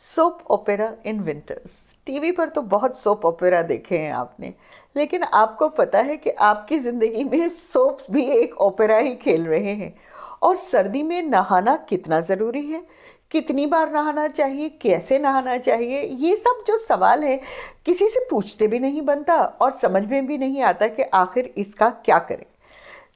Soap opera in winters. TV पर तो बहुत सोप ओपेरा देखे हैं आपने, लेकिन आपको पता है कि आपकी ज़िंदगी में सोप्स भी एक ओपेरा ही खेल रहे हैं। और सर्दी में नहाना कितना ज़रूरी है, कितनी बार नहाना चाहिए, कैसे नहाना चाहिए, ये सब जो सवाल है किसी से पूछते भी नहीं बनता और समझ में भी नहीं आता कि आखिर इसका क्या करें।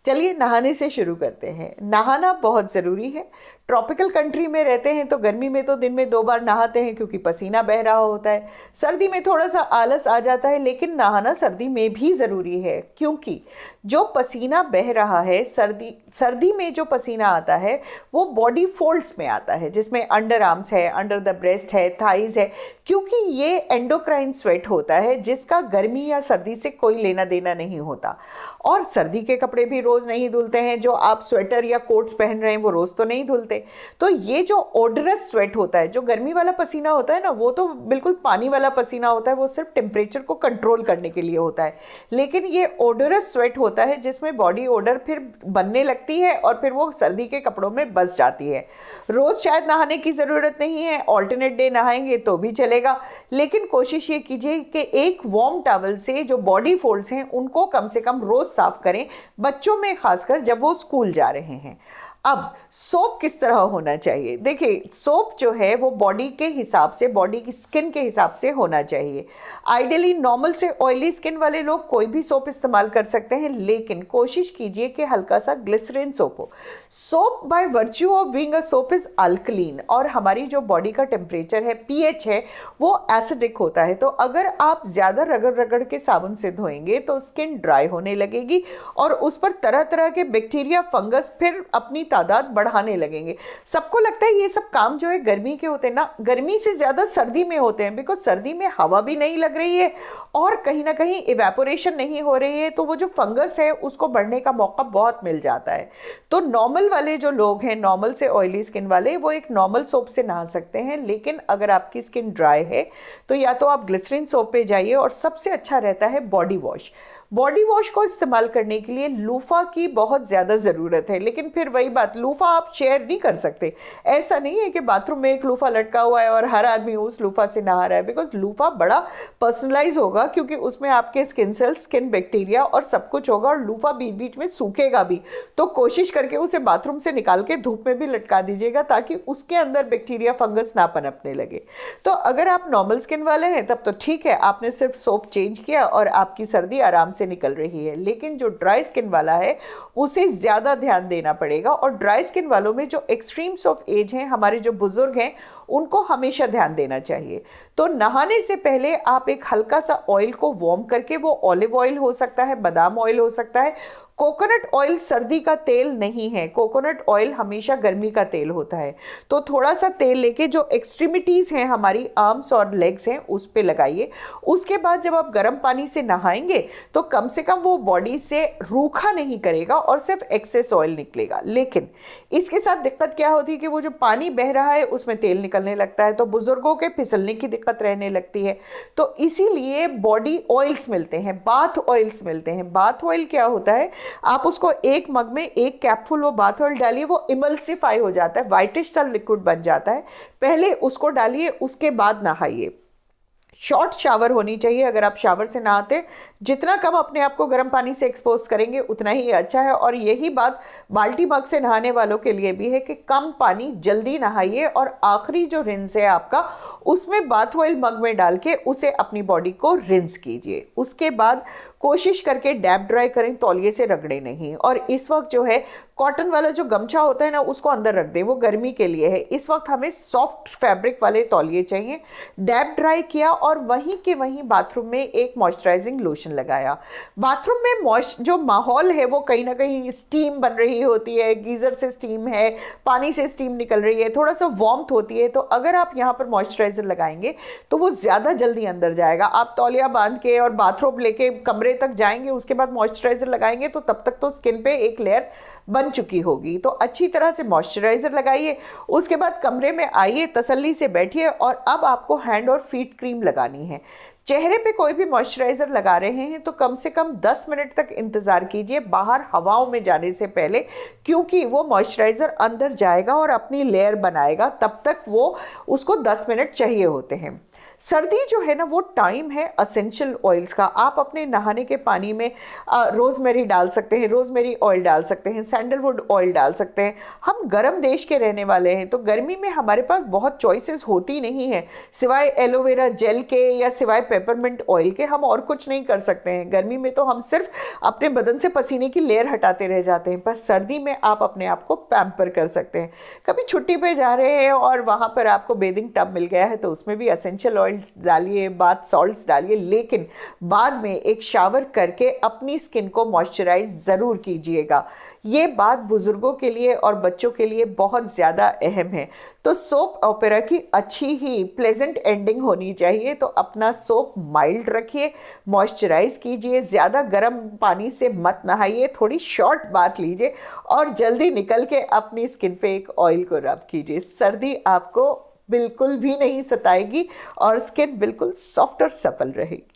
चलिए नहाने से शुरू करते हैं। नहाना बहुत ज़रूरी है। ट्रॉपिकल कंट्री में रहते हैं तो गर्मी में तो दिन में 2 बार नहाते हैं क्योंकि पसीना बह रहा होता है। सर्दी में थोड़ा सा आलस आ जाता है, लेकिन नहाना सर्दी में भी ज़रूरी है क्योंकि जो पसीना बह रहा है सर्दी में जो पसीना आता है वो बॉडी फोल्ड्स में आता है, जिसमें अंडर आर्म्स है, अंडर द ब्रेस्ट है, थाइज है, क्योंकि ये एंडोक्राइन स्वेट होता है जिसका गर्मी या सर्दी से कोई लेना देना नहीं होता। और सर्दी के कपड़े भी रोज़ नहीं धुलते हैं। जो आप स्वेटर या कोट्स पहन रहे हैं वो रोज़ तो नहीं धुलते। तो ये जो ओडरस स्वेट होता है, जो गर्मी वाला पसीना होता है ना, वो तो बिल्कुल पानी वाला पसीना होता है, वो सिर्फ टेम्परेचर को कंट्रोल करने के लिए होता है। लेकिन ये ओडरस स्वेट होता है जिसमें बॉडी ओडर फिर बनने लगती है और फिर वो सर्दी के कपड़ों में बस जाती है। रोज़ शायद नहाने की ज़रूरत नहीं है, ऑल्टरनेट डे नहाएंगे तो भी चलेगा, लेकिन कोशिश ये कीजिए कि एक वार्म टॉवल से जो बॉडी फोल्ड्स हैं उनको कम से कम रोज़ साफ करें, बच्चों में खासकर जब वो स्कूल जा रहे हैं। अब सोप किस तरह होना चाहिए? देखिए, सोप जो है वो बॉडी के हिसाब से, बॉडी की स्किन के हिसाब से होना चाहिए। आइडियली नॉर्मल से ऑयली स्किन वाले लोग कोई भी सोप इस्तेमाल कर सकते हैं, लेकिन कोशिश कीजिए कि हल्का सा ग्लिसरीन सोप हो। Soap by virtue of being a soap is alkaline, और हमारी जो बॉडी का टेम्परेचर है, पीएच है, वो एसिडिक होता है। तो अगर आप ज़्यादा रगड़ रगड़ के साबुन से धोएंगे तो स्किन ड्राई होने लगेगी और उस पर तरह तरह के बैक्टीरिया, फंगस फिर अपनी तादाद बढ़ाने लगेंगे। सबको लगता है ये सब काम जो है गर्मी के होते हैं ना, गर्मी से ज़्यादा सर्दी में होते हैं, बिकॉज सर्दी में हवा भी नहीं लग रही है और कहीं ना कहीं इवेपोरेशन नहीं हो रही है, तो वो जो फंगस है उसको बढ़ने का मौका बहुत मिल जाता है। तो नॉर्मल वाले जो लोग हैं, नॉर्मल से ऑयली स्किन वाले, वो एक नॉर्मल सोप से नहा सकते हैं। लेकिन अगर आपकी स्किन ड्राई है तो या तो आप ग्लिसरीन सोप पे जाइए, और सबसे अच्छा रहता है बॉडी वॉश। बॉडी वॉश को इस्तेमाल करने के लिए लूफा की बहुत ज़्यादा ज़रूरत है, लेकिन फिर वही बात, लूफा आप शेयर नहीं कर सकते। ऐसा नहीं है कि बाथरूम में एक लूफा लटका हुआ है और हर आदमी उस लूफा से नहा रहा है, बिकॉज लूफा बड़ा पर्सनलाइज होगा क्योंकि उसमें आपके स्किन सेल्स, स्किन बैक्टीरिया और सब कुछ होगा, और लूफा बीच बीच में सूखेगा भी। तो कोशिश करके उसे बाथरूम से निकाल के धूप में भी लटका दीजिएगा ताकि उसके अंदर बैक्टीरिया, फंगस ना पनपने लगे। तो अगर आप नॉर्मल स्किन वाले हैं तब तो ठीक है, आपने सिर्फ सोप चेंज किया और आपकी सर्दी आराम से निकल रही है। लेकिन जो ड्राई स्किन वाला है उसे ज्यादा ध्यान देना पड़ेगा, और ड्राई स्किन वालों में जो एक्सट्रीम्स ऑफ एज हैं, हमारे जो बुजुर्ग हैं, उनको हमेशा ध्यान देना चाहिए। तो नहाने से पहले आप एक हल्का सा ऑयल को वार्म करके, वो ऑलिव ऑयल हो सकता है, बादाम ऑयल हो सकता है, कोकोनट ऑयल सर्दी का तेल नहीं है, कोकोनट ऑयल हमेशा गर्मी का तेल होता है। तो थोड़ा सा तेल लेके जो एक्सट्रीमिटीज़ हैं, हमारी आर्म्स और लेग्स हैं, उस पे लगाइए। उसके बाद जब आप गर्म पानी से नहाएंगे तो कम से कम वो बॉडी से रूखा नहीं करेगा और सिर्फ एक्सेस ऑयल निकलेगा। लेकिन इसके साथ दिक्कत क्या होती है कि वो जो पानी बह रहा है उसमें तेल निकलने लगता है, तो बुजुर्गों के फिसलने की दिक्कत रहने लगती है। तो इसीलिए बॉडी ऑयल्स मिलते हैं, बाथ ऑयल्स मिलते हैं। बाथ ऑयल क्या होता है, आप उसको एक मग में एक कैपफुल वो बाथ ऑयल डालिए, वो इमल्सिफाई हो जाता है, व्हाइटिश सा लिक्विड बन जाता है। पहले उसको डालिए, उसके बाद नहाइए। शॉर्ट शावर होनी चाहिए। अगर आप शावर से नहाते, जितना कम अपने आप को गर्म पानी से एक्सपोज करेंगे उतना ही अच्छा है। और यही बात बाल्टी मग से नहाने वालों के लिए भी है कि कम पानी, जल्दी नहाइए, और आखिरी जो रिंस है आपका, उसमें बाथ ऑयल मग में डाल के उसे अपनी बॉडी को रिंस कीजिए। उसके बाद कोशिश करके डैप ड्राई करें, तौलिए से रगड़े नहीं। और इस वक्त जो है कॉटन वाला जो गमछा होता है ना, उसको अंदर रख दें, वो गर्मी के लिए है। इस वक्त हमें सॉफ्ट फैब्रिक वाले तौलिए चाहिए। डैप ड्राई किया और वहीं के वहीं बाथरूम में एक मॉइस्चराइजिंग लोशन लगाया। बाथरूम में जो माहौल है वो कहीं ना कहीं स्टीम बन रही होती है, गीज़र से स्टीम है, पानी से स्टीम निकल रही है, थोड़ा सा वार्मथ होती है। तो अगर आप यहाँ पर मॉइस्चराइजर लगाएंगे तो वो ज़्यादा जल्दी अंदर जाएगा। आप तौलिया बांध के और बाथरोब लेके कमरे तक जाएंगे, उसके बाद मॉइस्चराइजर लगाएंगे तो तब तक तो स्किन पे एक लेयर बन चुकी होगी। तो अच्छी तरह से मॉइस्चराइजर लगाइए। उसके बाद कमरे में आइए, तसल्ली से बैठिए, और अब आपको हैंड और फीट क्रीम लगानी है। चेहरे पे कोई भी मॉइस्चराइज़र लगा रहे हैं तो कम से कम 10 मिनट तक इंतज़ार कीजिए बाहर हवाओं में जाने से पहले, क्योंकि वो मॉइस्चराइज़र अंदर जाएगा और अपनी लेयर बनाएगा, तब तक वो उसको 10 मिनट चाहिए होते हैं। सर्दी जो है ना वो टाइम है असेंशियल ऑयल्स का। आप अपने नहाने के पानी में रोज़मेरी डाल सकते हैं, रोज़मेरी ऑयल डाल सकते हैं, सैंडलवुड ऑयल डाल सकते हैं। हम गर्म देश के रहने वाले हैं तो गर्मी में हमारे पास बहुत चॉइसेस होती नहीं है, सिवाय एलोवेरा जेल के या सिवाय पेपरमिंट ऑयल के हम और कुछ नहीं कर सकते हैं। गर्मी में तो हम सिर्फ अपने बदन से पसीने की लेयर हटाते रह जाते हैं, पर सर्दी में आप अपने आप को पैम्पर कर सकते हैं। कभी छुट्टी पे जा रहे हैं और वहाँ पर आपको बेदिंग टब मिल गया है तो उसमें भी एसेंशियल ऑयल्स डालिए, बाथ सॉल्ट्स डालिए, लेकिन बाद में एक शावर करके अपनी स्किन को मॉइस्चराइज ज़रूर कीजिएगा। ये बात बुजुर्गों के लिए और बच्चों के लिए बहुत ज़्यादा अहम है। तो सोप ओपेरा की अच्छी ही प्लेजेंट एंडिंग होनी चाहिए, तो अपना सोप माइल्ड रखिए, मॉइस्चराइज कीजिए, ज़्यादा गर्म पानी से मत नहाइए, थोड़ी शॉर्ट बात लीजिए और जल्दी निकल के अपनी स्किन पे एक ऑयल को रब कीजिए। सर्दी आपको बिल्कुल भी नहीं सताएगी और स्किन बिल्कुल सॉफ्ट और सपल रहेगी।